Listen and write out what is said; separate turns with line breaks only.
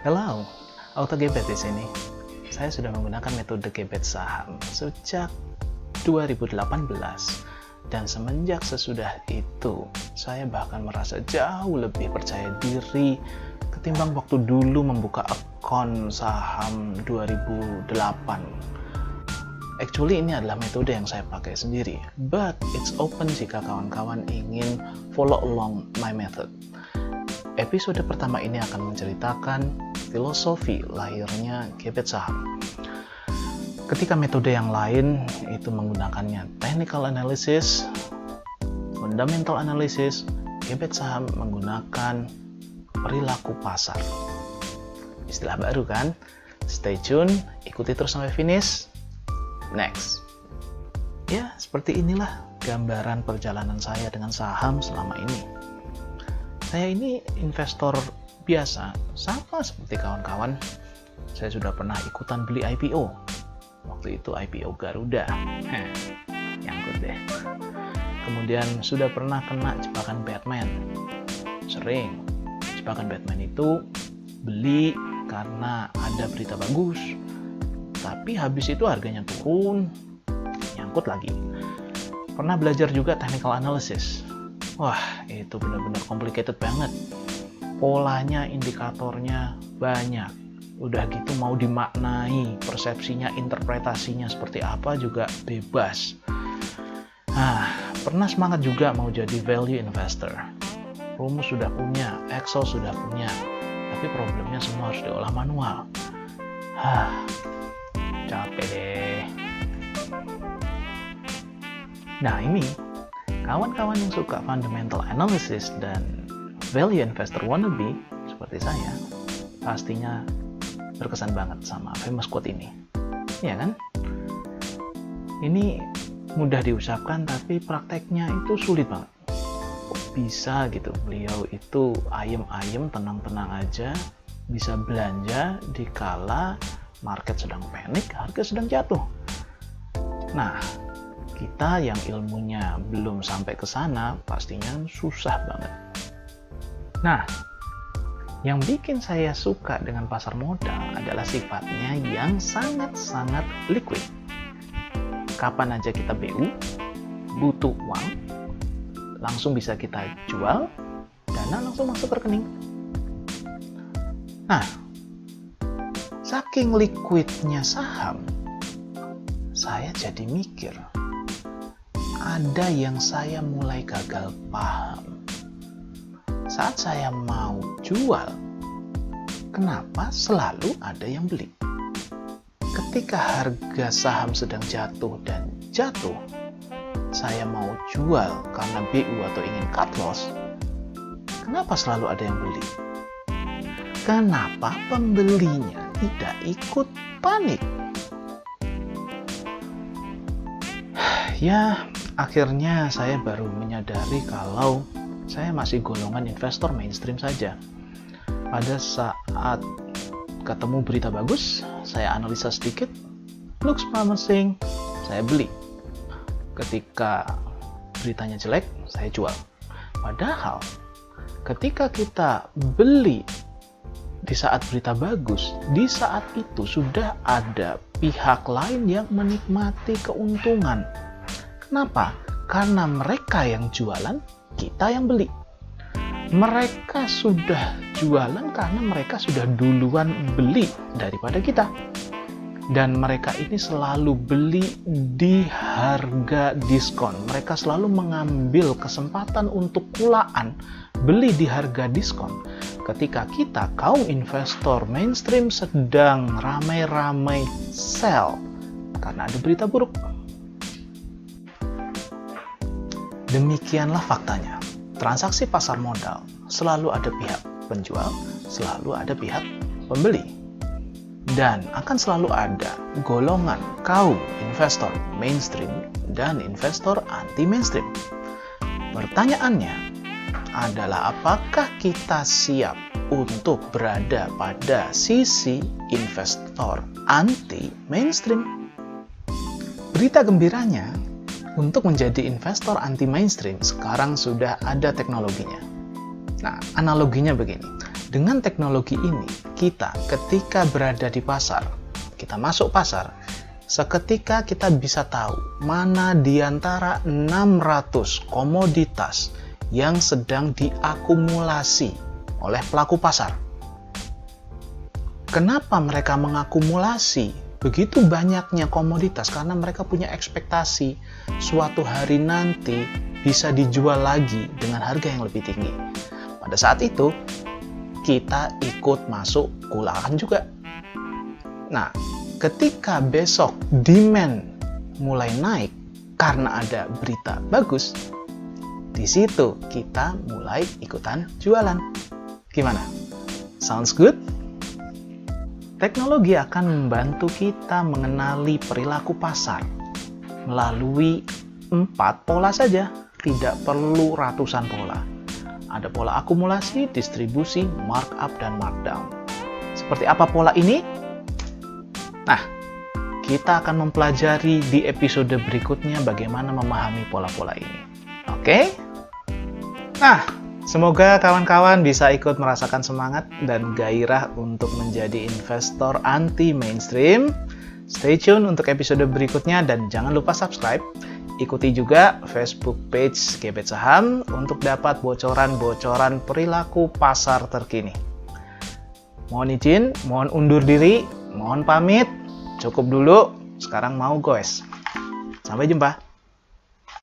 Hello, AutoGebet di sini. Saya sudah menggunakan metode gebet saham sejak 2018 dan semenjak sesudah itu saya bahkan merasa jauh lebih percaya diri ketimbang waktu dulu membuka akun saham 2008. Actually ini adalah metode yang saya pakai sendiri, but it's open jika kawan-kawan ingin follow along my method. Episode pertama ini akan menceritakan filosofi lahirnya gebet saham. Ketika metode yang lain itu menggunakannya technical analysis, fundamental analysis, gebet saham menggunakan perilaku pasar. Istilah baru kan? Stay tune, ikuti terus sampai finish. Next. Ya, seperti inilah gambaran perjalanan saya dengan saham selama ini. Saya ini investor biasa, sama seperti kawan-kawan. Saya sudah pernah ikutan beli IPO. Waktu itu IPO Garuda. Nyangkut deh. Kemudian sudah pernah kena jebakan Batman. Sering. Jebakan Batman itu beli karena ada berita bagus. Tapi habis itu harganya turun. Nyangkut lagi. Pernah belajar juga technical analysis. Wah, itu benar-benar complicated banget. Polanya, indikatornya banyak. Udah gitu mau dimaknai, persepsinya, interpretasinya seperti apa juga bebas. Pernah semangat juga mau jadi value investor. Rumus sudah punya, Excel sudah punya, tapi problemnya semua harus diolah manual. Capek deh. Nah ini, kawan-kawan yang suka fundamental analysis dan value investor wannabe seperti saya, pastinya berkesan banget sama famous quote ini. Iya kan? Ini mudah diucapkan tapi prakteknya itu sulit banget. Kok bisa gitu, beliau itu ayem-ayem, tenang-tenang aja, bisa belanja dikala market sedang panik, harga sedang jatuh. Nah, kita yang ilmunya belum sampai ke sana pastinya susah banget. Nah, yang bikin saya suka dengan pasar modal adalah sifatnya yang sangat-sangat liquid. Kapan aja kita BU, butuh uang, langsung bisa kita jual, dana langsung masuk ke rekening. Nah, saking liquidnya saham, saya jadi mikir, ada yang saya mulai gagal paham. Saat saya mau jual, kenapa selalu ada yang beli? Ketika harga saham sedang jatuh dan jatuh, saya mau jual karena BU atau ingin cut loss, kenapa selalu ada yang beli? Kenapa pembelinya tidak ikut panik? Ya, akhirnya saya baru menyadari kalau saya masih golongan investor mainstream saja. Pada saat ketemu berita bagus, saya analisa sedikit, looks promising, saya beli. Ketika beritanya jelek, saya jual. Padahal, ketika kita beli di saat berita bagus, di saat itu sudah ada pihak lain yang menikmati keuntungan. Kenapa? Karena mereka yang jualan, kita yang beli. Mereka sudah jualan karena mereka sudah duluan beli daripada kita. Dan mereka ini selalu beli di harga diskon. Mereka selalu mengambil kesempatan untuk kulaan beli di harga diskon. Ketika kita, kaum investor mainstream, sedang ramai-ramai sell karena ada berita buruk. Demikianlah faktanya. Transaksi pasar modal selalu ada pihak penjual, selalu ada pihak pembeli. Dan akan selalu ada golongan kaum investor mainstream dan investor anti-mainstream. Pertanyaannya adalah apakah kita siap untuk berada pada sisi investor anti-mainstream? Berita gembiranya, untuk menjadi investor anti-mainstream, sekarang sudah ada teknologinya. Nah, analoginya begini. Dengan teknologi ini, kita ketika berada di pasar, kita masuk pasar, seketika kita bisa tahu mana di antara 600 komoditas yang sedang diakumulasi oleh pelaku pasar. Kenapa mereka mengakumulasi begitu banyaknya komoditas? Karena mereka punya ekspektasi suatu hari nanti bisa dijual lagi dengan harga yang lebih tinggi. Pada saat itu, kita ikut masuk kulakan juga. Nah, ketika besok demand mulai naik karena ada berita bagus, di situ kita mulai ikutan jualan. Gimana? Sounds good? Teknologi akan membantu kita mengenali perilaku pasar melalui 4 pola saja, tidak perlu ratusan pola. Ada pola akumulasi, distribusi, markup, dan markdown. Seperti apa pola ini? Nah, kita akan mempelajari di episode berikutnya bagaimana memahami pola-pola ini. Oke? Nah, semoga kawan-kawan bisa ikut merasakan semangat dan gairah untuk menjadi investor anti-mainstream. Stay tune untuk episode berikutnya dan jangan lupa subscribe. Ikuti juga Facebook page Gebet Saham untuk dapat bocoran-bocoran perilaku pasar terkini. Mohon izin, mohon undur diri, mohon pamit. Cukup dulu, sekarang mau goes. Sampai jumpa.